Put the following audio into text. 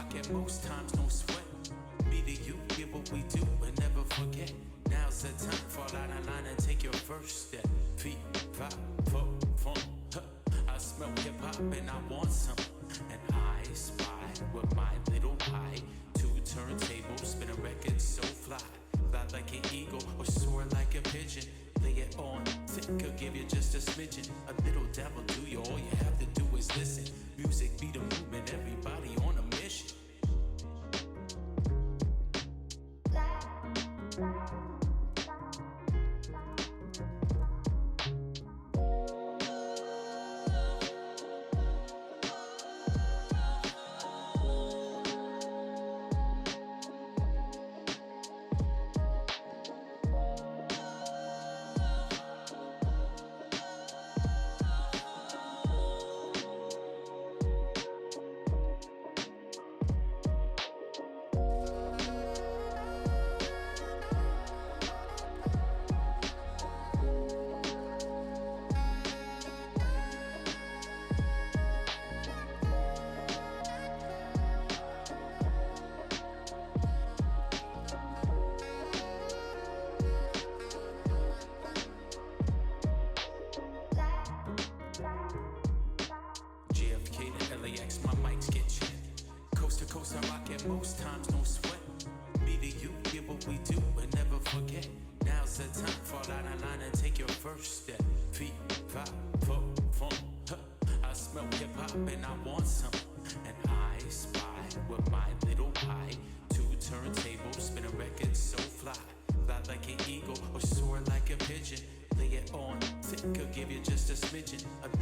rock it, most times no sweat. Me to you, get what we do and never forget. Now's the time, fall out of line and take your first step. Feet, pop, fo, fun, huh. I smell hip hop and I want some. And I spy with my little eye. Two turntables, spin a record so fly. Fly like an eagle or soar like a pigeon. Lay it on thick, I'll give you just a smidgen. A little dabble do you, all you have to do is listen. Music be the movement, everybody on a mission. LAX, my mics get checked. Coast to coast, I rock it, most times no sweat. Me to you, get what we do and never forget. Now's the time, fall out of line and take your first step. Feet, pop, fo, fun, huh. I smell hip hop and I want some. And I spy with my little eye. Two turntables, spin a record so fly. Fly like an eagle or soar like a pigeon. Lay it on thick, I'll give you just a smidgen. A